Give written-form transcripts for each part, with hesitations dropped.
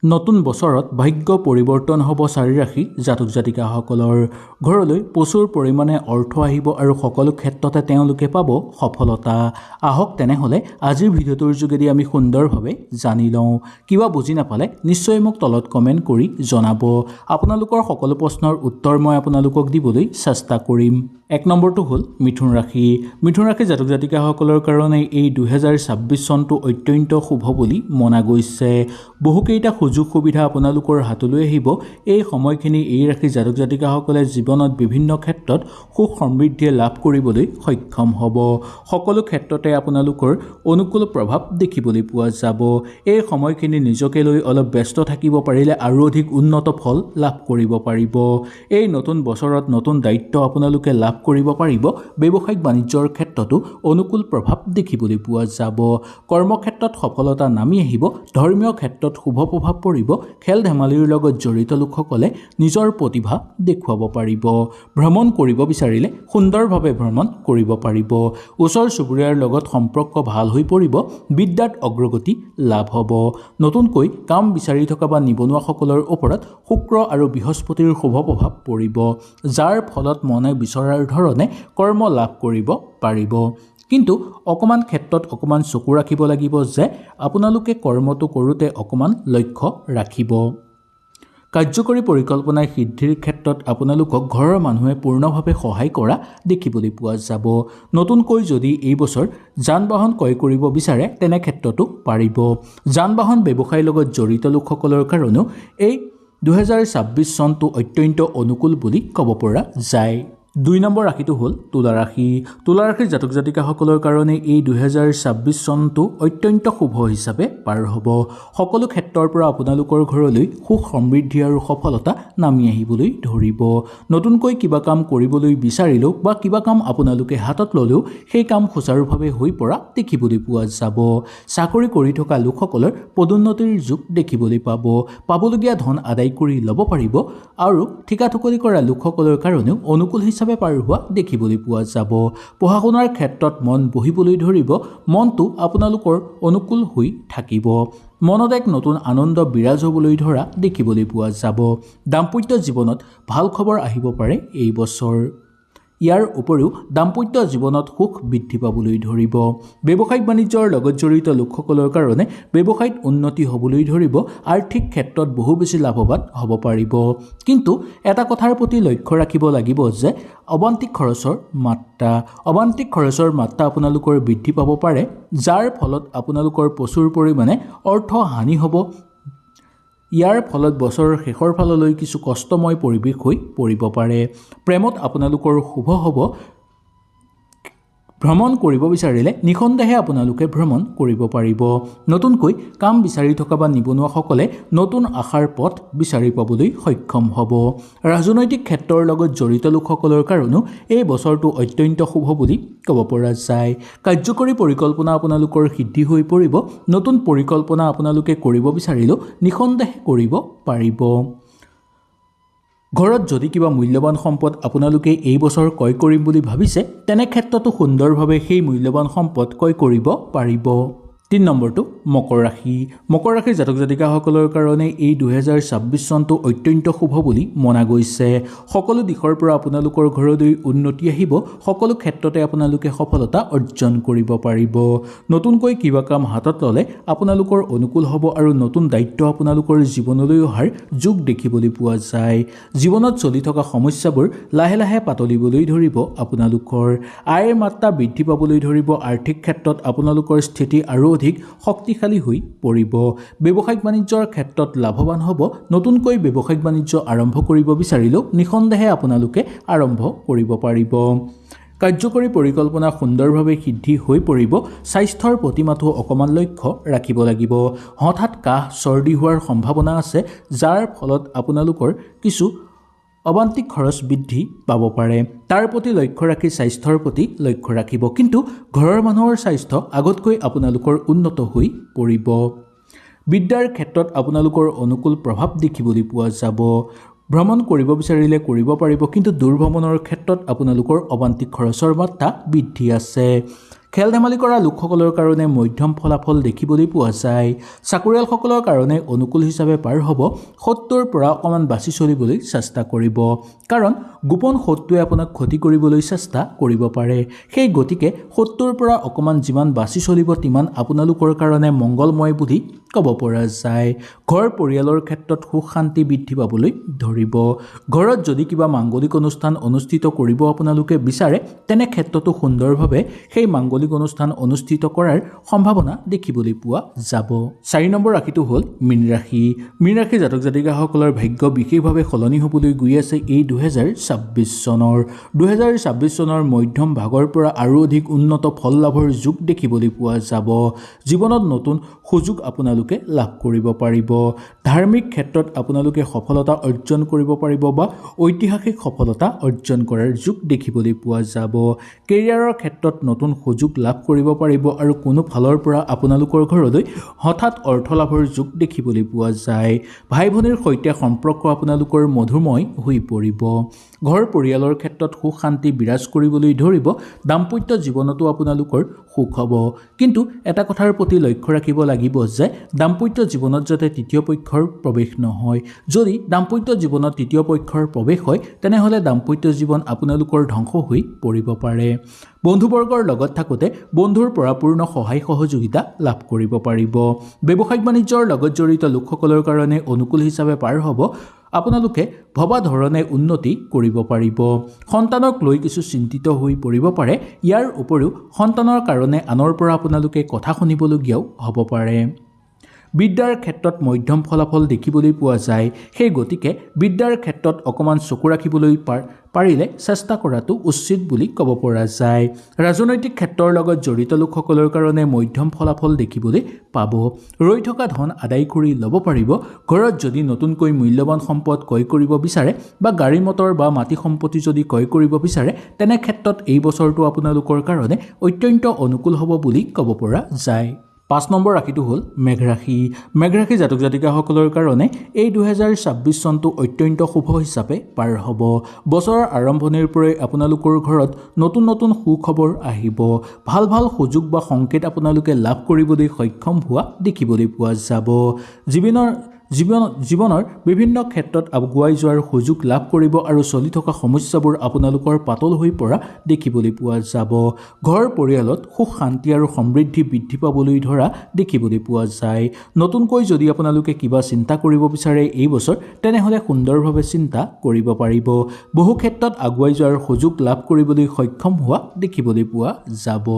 নতুন বছৰত ভাগ্য পৰিৱৰ্তন হ'ব চাৰি ৰাশি জাতক জাতিকাসকলৰ ঘৰলৈ প্ৰচুৰ পৰিমাণে অৰ্থ আহিব আৰু সকলো ক্ষেত্ৰতে তেওঁলোকে পাব সফলতা। আহক তেনেহ'লে আজিৰ ভিডিঅ'টোৰ যোগেদি আমি সুন্দৰভাৱে জানি লওঁ। কিবা বুজি নাপালে নিশ্চয় মোক তলত কমেণ্ট কৰি জনাব। আপোনালোকৰ সকলো প্ৰশ্নৰ উত্তৰ মই আপোনালোকক দিবলৈ চেষ্টা কৰিম। 1 নম্বৰটো হ'ল মিথুন ৰাশি। মিথুন ৰাশি জাতক জাতিকাসকলৰ কাৰণে এই 2026 চনটো অত্যন্ত শুভ বুলি মনা গৈছে। বহুকেইটা সুযোগ সুবিধা আপোনালোকৰ হাতলৈ আহিব। এই সময়খিনি এই ৰাশি জাতক জাতিকাসকলে জীৱনত বিভিন্ন ক্ষেত্ৰত সুখ সমৃদ্ধি লাভ কৰিবলৈ সক্ষম হ'ব। সকলো ক্ষেত্ৰতে আপোনালোকৰ অনুকূল প্ৰভাৱ দেখিবলৈ পোৱা যাব। এই সময়খিনি নিজকে লৈ অলপ ব্যস্ত থাকিব পাৰিলে আৰু অধিক উন্নত ফল লাভ কৰিব পাৰিব। এই নতুন বছৰত নতুন দায়িত্ব আপোনালোকে লাভ কৰিব পাৰিব। ব্যৱসায়িক বাণিজ্যৰ ক্ষেত্ৰতো অনুকূল প্ৰভাৱ দেখিবলৈ পোৱা যাব। কৰ্মক্ষেত্ৰত সফলতা নামি আহিব। ধৰ্মীয় ক্ষেত্ৰত শুভ প্ৰভাৱ পৰিব। খেল ধেমালিৰ লগত জড়িত লোকসকলে নিজৰ প্ৰতিভা দেখুৱাব পাৰিব। ভ্ৰমণ কৰিব বিচাৰিলে সুন্দৰভাৱে ভ্ৰমণ কৰিব পাৰিব। ওচৰ চুবুৰীয়াৰ লগত সম্পৰ্ক ভাল হৈ পৰিব। বিদ্যাত অগ্ৰগতি লাভ হ'ব। নতুনকৈ কাম বিচাৰি থকা বা নিবনুৱাসকলৰ ওপৰত শুক্ৰ আৰু বৃহস্পতিৰ শুভ প্ৰভাৱ পৰিব, যাৰ ফলত মনে বিচৰাৰ ধৰণে কৰ্ম লাভ কৰিব পাৰিব। কিন্তু অকণমান ক্ষেত্ৰত অকণমান চকু ৰাখিব লাগিব যে আপোনালোকে কৰ্মটো কৰোঁতে অকণমান লক্ষ্য ৰাখিব। কাৰ্যকৰী পৰিকল্পনাৰ সিদ্ধিৰ ক্ষেত্ৰত আপোনালোকক ঘৰৰ মানুহে পূৰ্ণভাৱে সহায় কৰা দেখিবলৈ পোৱা যাব। নতুনকৈ যদি এই বছৰ যান বাহন ক্ৰয় কৰিব বিচাৰে তেনে ক্ষেত্ৰতো পাৰিব। যান বাহন ব্যৱসায়ৰ লগত জড়িত লোকসকলৰ কাৰণেও এই 2026 চনটো অত্যন্ত অনুকূল বুলি ক'ব পৰা যায়। 2 নম্বৰ ৰাশিটো হ'ল তুলা ৰাশি। তুলা ৰাশিৰ জাতক জাতিকাসকলৰ কাৰণে এই 2026 চনটো অত্যন্ত শুভ হিচাপে পাৰ হ'ব। সকলো ক্ষেত্ৰৰ পৰা আপোনালোকৰ ঘৰলৈ সুখ সমৃদ্ধি আৰু সফলতা নামি আহিবলৈ ধৰিব। নতুনকৈ কিবা কাম কৰিবলৈ বিচাৰিলেও বা কিবা কাম আপোনালোকে হাতত ল'লেও সেই কাম সুচাৰুভাৱে হৈ পৰা দেখিবলৈ পোৱা যাব। চাকৰি কৰি থকা লোকসকলৰ পদোন্নতিৰ যোগ দেখিবলৈ পাব। পাবলগীয়া ধন আদায় কৰি ল'ব পাৰিব আৰু ঠিকা ঠুকলি কৰা লোকসকলৰ কাৰণেও অনুকূল হিচাপে পাৰ হোৱা দেখিবলৈ পোৱা যাব। পঢ়া শুনাৰ ক্ষেত্ৰত মন বহিবলৈ ধৰিব। মনটো আপোনালোকৰ অনুকূল হৈ থাকিব। মনত এক নতুন আনন্দ বিৰাজ হ'বলৈ ধৰা দেখিবলৈ পোৱা যাব। দাম্পত্য জীৱনত ভাল খবৰ আহিব পাৰে এই বছৰ। ইয়াৰ উপৰিও দাম্পত্য জীৱনত সুখ বৃদ্ধি পাবলৈ ধৰিব। ব্যৱসায়িক বাণিজ্যৰ লগত জড়িত লোকসকলৰ কাৰণে ব্যৱসায়ত উন্নতি হ'বলৈ ধৰিব। আৰ্থিক ক্ষেত্ৰত বহু বেছি লাভৱান হ'ব পাৰিব। কিন্তু এটা কথাৰ প্ৰতি লক্ষ্য ৰাখিব লাগিব যে অবান্তিক খৰচৰ মাত্ৰা আপোনালোকৰ বৃদ্ধি পাব পাৰে, যাৰ ফলত আপোনালোকৰ প্ৰচুৰ পৰিমাণে অৰ্থ হানি হ'ব। ইয়াৰ ফলত বছৰৰ শেষৰ ফাললৈ কিছু কষ্টময় পৰিৱেশ হৈ পৰিব পাৰে। প্ৰেমত আপোনালোকৰ শুভ হ'ব। ভ্ৰমণ কৰিব বিচাৰিলে নিঃসন্দেহে আপোনালোকে ভ্ৰমণ কৰিব পাৰিব। নতুনকৈ কাম বিচাৰি থকা বা নিবনুৱাসকলে নতুন আশাৰ পথ বিচাৰি পাবলৈ সক্ষম হ'ব। ৰাজনৈতিক ক্ষেত্ৰৰ লগত জড়িত লোকসকলৰ কাৰণেও এই বছৰটো অত্যন্ত শুভ বুলি ক'ব পৰা যায়। কাৰ্যকৰী পৰিকল্পনা আপোনালোকৰ সিদ্ধি হৈ পৰিব। নতুন পৰিকল্পনা আপোনালোকে কৰিব বিচাৰিলেও নিঃসন্দেহে কৰিব পাৰিব। ঘৰত যদি কিবা মূল্যৱান সম্পদ আপোনালোকে এই বছৰ ক্ৰয় কৰিম বুলি ভাবিছে তেনে ক্ষেত্ৰতো সুন্দৰভাৱে সেই মূল্যৱান সম্পদ ক্ৰয় কৰিব পাৰিব। 3 নম্বৰটো মকৰ ৰাশি। মকৰ ৰাশিৰ জাতক জাতিকাসকলৰ কাৰণে এই 2026 চনটো অত্যন্ত শুভ বুলি মনা গৈছে। সকলো দিশৰ পৰা আপোনালোকৰ ঘৰলৈ উন্নতি আহিব। সকলো ক্ষেত্ৰতে আপোনালোকে সফলতা অৰ্জন কৰিব পাৰিব। নতুনকৈ কিবা কাম হাতত ল'লে আপোনালোকৰ অনুকূল হ'ব আৰু নতুন দায়িত্ব আপোনালোকৰ জীৱনলৈ অহাৰ যোগ দেখিবলৈ পোৱা যায়। জীৱনত চলি থকা সমস্যাবোৰ লাহে লাহে পাতলিবলৈ ধৰিব। আপোনালোকৰ আয়ৰ মাত্ৰা বৃদ্ধি পাবলৈ ধৰিব। আৰ্থিক ক্ষেত্ৰত আপোনালোকৰ স্থিতি আৰু অধিক শক্তিশালী হৈ পৰিব। ব্যৱসায়িক বাণিজ্যৰ ক্ষেত্ৰত লাভৱান হ'ব। নতুনকৈ ব্যৱসায়িক বাণিজ্য আৰম্ভ কৰিব বিচাৰিলেও নিঃসন্দেহে আপোনালোকে আৰম্ভ কৰিব পাৰিব। কাৰ্যকৰী পৰিকল্পনা সুন্দৰভাৱে সিদ্ধি হৈ পৰিব। স্বাস্থ্যৰ প্ৰতি মাথো অকণমান লক্ষ্য ৰাখিব লাগিব। হঠাৎ কাহ চৰ্দি হোৱাৰ সম্ভাৱনা আছে, যাৰ ফলত আপোনালোকৰ কিছু অবান্তিক খৰচ বৃদ্ধি পাব পাৰে। তাৰ প্ৰতি লক্ষ্য ৰাখি স্বাস্থ্যৰ প্ৰতি লক্ষ্য ৰাখিব। কিন্তু ঘৰৰ মানুহৰ স্বাস্থ্য আগতকৈ আপোনালোকৰ উন্নত হৈ পৰিব। বিদ্যাৰ ক্ষেত্ৰত আপোনালোকৰ অনুকূল প্ৰভাৱ দেখিবলৈ পোৱা যাব। ভ্ৰমণ কৰিব বিচাৰিলে কৰিব পাৰিব, কিন্তু দূৰ ভ্ৰমণৰ ক্ষেত্ৰত আপোনালোকৰ অবান্তিক খৰচৰ মাত্ৰা বৃদ্ধি আছে। খেল ধেমালি কৰা লোকসকলৰ কাৰণে মধ্যম ফলাফল দেখিবলৈ পোৱা যায়। চাকৰিয়ালসকলৰ কাৰণে অনুকূল হিচাপে পাৰ হ'ব 70ৰ পৰা অকণমান বাছি চলিবলৈ চেষ্টা কৰিব, কাৰণ গোপন শত্ৰুৱে আপোনাক ক্ষতি কৰিবলৈ চেষ্টা কৰিব পাৰে। সেই গতিকে 70ৰ পৰা অকণমান যিমান বাছি চলিব তিমান আপোনালোকৰ কাৰণে মংগলময় বুলি ক'ব পৰা যায়। ঘৰ পৰিয়ালৰ ক্ষেত্ৰত সুখ শান্তি বৃদ্ধি পাবলৈ ধৰিব। ঘৰত যদি কিবা মাংগলিক অনুষ্ঠান অনুষ্ঠিত কৰিব আপোনালোকে বিচাৰে, তেনে ক্ষেত্ৰতো সুন্দৰভাৱে সেই মাংগলিক অনুষ্ঠান অনুষ্ঠিত কৰাৰ সম্ভাৱনা দেখিবলৈ পোৱা যাব। 4 নম্বৰ ৰাশিটো হ'ল মীন ৰাশি। মীন ৰাশি জাতক জাতিকাসকলৰ ভাগ্য বিশেষভাৱে সলনি হ'বলৈ গৈ আছে এই 2026 চনৰ। 2026 চনৰ মধ্যম ভাগৰ পৰা আৰু অধিক উন্নত ফল লাভৰ যোগ দেখিবলৈ পোৱা যাব। জীৱনত নতুন সুযোগ আপোনালোকে লাভ কৰিব পাৰিব। ধাৰ্মিক ক্ষেত্ৰত আপোনালোকে সফলতা অৰ্জন কৰিব পাৰিব বা ঐতিহাসিক সফলতা অৰ্জন কৰাৰ যোগ দেখিবলৈ পোৱা যাব। কেৰিয়াৰৰ ক্ষেত্ৰত নতুন সুযোগ লাভ কৰিব পাৰিব আৰু কোনো ফালৰ পৰা আপোনালোকৰ ঘৰলৈ হঠাৎ অৰ্থ লাভৰ যোগ দেখিবলৈ পোৱা যায়। ভাই ভনীৰ সৈতে সম্পৰ্ক আপোনালোকৰ মধুৰময় হৈ পৰিব। ঘৰ পৰিয়ালৰ ক্ষেত্ৰত সুখ শান্তি বিৰাজ কৰিবলৈ ধৰিব। দাম্পত্য জীৱনতো আপোনালোকৰ সুখ হ'ব, কিন্তু এটা কথাৰ প্ৰতি লক্ষ্য ৰাখিব লাগিব যে দাম্পত্য জীৱনত যাতে তৃতীয় পক্ষৰ প্ৰৱেশ নহয়। যদি দাম্পত্য জীৱনত তৃতীয় পক্ষৰ প্ৰৱেশ হয়, তেনেহ'লে দাম্পত্য জীৱন আপোনালোকৰ ধ্বংস হৈ পৰিব পাৰে। বন্ধুবৰ্গৰ লগত থাকোঁতে বন্ধুৰ পৰা পূৰ্ণ সহায় সহযোগিতা লাভ কৰিব পাৰিব। ব্যৱসায়িক বাণিজ্যৰ লগত জড়িত লোকসকলৰ কাৰণে অনুকূল হিচাপে পাৰ হ'ব। আপোনালোকে ভবা ধৰণে উন্নতি কৰিব পাৰিব। সন্তানক লৈ কিছু চিন্তিত হৈ পৰিব পাৰে। ইয়াৰ উপৰিও সন্তানৰ কাৰণে আনৰ পৰা আপোনালোকে কথা শুনিবলগীয়াও হ'ব পাৰে। বিদ্যাৰ ক্ষেত্ৰত মধ্যম ফলাফল দেখিবলৈ পোৱা যায়। সেই গতিকে বিদ্যাৰ ক্ষেত্ৰত অকণমান চকু ৰাখিবলৈ পাৰিলে চেষ্টা কৰাটো উচিত বুলি ক'ব পৰা যায়। ৰাজনৈতিক ক্ষেত্ৰৰ লগত জড়িত লোকসকলৰ কাৰণে মধ্যম ফলাফল দেখিবলৈ পাব। ৰৈ থকা ধন আদায় কৰি ল'ব পাৰিব। ঘৰত যদি নতুনকৈ মূল্যৱান সম্পদ ক্ৰয় কৰিব বিচাৰে বা গাড়ী মটৰ বা মাটি সম্পত্তি যদি ক্ৰয় কৰিব বিচাৰে, তেনে ক্ষেত্ৰত এই বছৰটো আপোনালোকৰ কাৰণে অত্যন্ত অনুকূল হ'ব বুলি ক'ব পৰা যায়। 5 নম্বৰ ৰাশিটো হ'ল মেঘ ৰাশি। মেঘ ৰাশি জাতক জাতিকাসকলৰ কাৰণে এই 2026 চনটো অত্যন্ত শুভ হিচাপে পাৰ হ'ব। বছৰৰ আৰম্ভণিৰ পৰাই আপোনালোকৰ ঘৰত নতুন নতুন সুখবৰ আহিব। ভাল ভাল সুযোগ বা সংকেত আপোনালোকে লাভ কৰিবলৈ সক্ষম হোৱা দেখিবলৈ পোৱা যাব। জীৱনৰ বিভিন্ন ক্ষেত্ৰত আগুৱাই যোৱাৰ সুযোগ লাভ কৰিব আৰু চলি থকা সমস্যাবোৰ আপোনালোকৰ পাতল হৈ পৰা দেখিবলৈ পোৱা যাব। ঘৰ পৰিয়ালত সুখ শান্তি আৰু সমৃদ্ধি বৃদ্ধি পাবলৈ ধৰা দেখিবলৈ পোৱা যায়। নতুনকৈ যদি আপোনালোকে কিবা চিন্তা কৰিব বিচাৰে এই বছৰ, তেনেহ'লে সুন্দৰভাৱে চিন্তা কৰিব পাৰিব। বহু ক্ষেত্ৰত আগুৱাই যোৱাৰ সুযোগ লাভ কৰিবলৈ সক্ষম হোৱা দেখিবলৈ পোৱা যাব।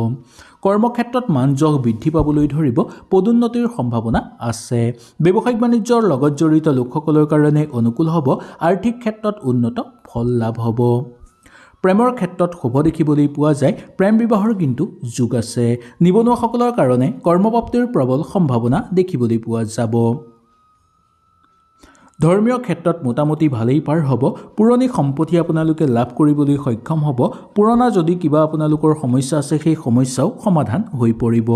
কৰ্মক্ষেত্ৰত মান যশ বৃদ্ধি পাবলৈ ধৰিব। পদোন্নতিৰ সম্ভাৱনা আছে। ব্যৱসায়িক বাণিজ্যৰ লগত জড়িত লোকসকলৰ কাৰণে অনুকূল হ'ব। আৰ্থিক ক্ষেত্ৰত উন্নত ফল লাভ হ'ব। প্ৰেমৰ ক্ষেত্ৰত শুভ দেখিবলৈ পোৱা যায়। প্ৰেম বিবাহৰ কিন্তু যোগ আছে। নিবনুৱাসকলৰ কাৰণে কৰ্মপ্ৰাপ্তিৰ প্ৰবল সম্ভাৱনা দেখিবলৈ পোৱা যাব। ধৰ্মীয় ক্ষেত্ৰত মোটামুটি ভালেই পাৰ হ'ব। পুৰণি সম্পত্তি আপোনালোকে লাভ কৰিবলৈ সক্ষম হ'ব। পুৰণা যদি কিবা আপোনালোকৰ সমস্যা আছে, সেই সমস্যাও সমাধান হৈ পৰিব।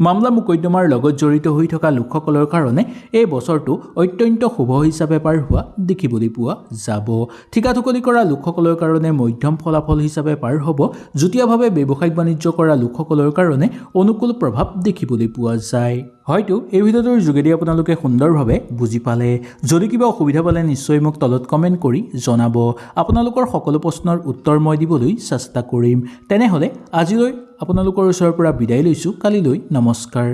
মামলা মোকদ্দমাৰ লগত জড়িত হৈ থকা লোকসকলৰ কাৰণে এই বছৰটো অত্যন্ত শুভ হিচাপে পাৰ হোৱা দেখিবলৈ পোৱা যাব। ঠিকা ঠুকলি কৰা লোকসকলৰ কাৰণে মধ্যম ফলাফল হিচাপে পাৰ হ'ব। যুটীয়াভাৱে ব্যৱসায়িক বাণিজ্য কৰা লোকসকলৰ কাৰণে অনুকূল প্ৰভাৱ দেখিবলৈ পোৱা যায়। হয়তো এই ভিডিঅ'টোৰ যোগেদি আপোনালোকে সুন্দৰভাৱে বুজি পালে। যদি কিবা অসুবিধা পালে নিশ্চয় মোক তলত কমেণ্ট কৰি জনাব। আপোনালোকৰ সকলো প্ৰশ্নৰ উত্তৰ মই দিবলৈ চেষ্টা কৰিম। তেনেহ'লে আজিলৈ আপোনালোকৰ ওচৰৰ পৰা বিদায় লৈছোঁ। কালিলৈ নমস্কাৰ।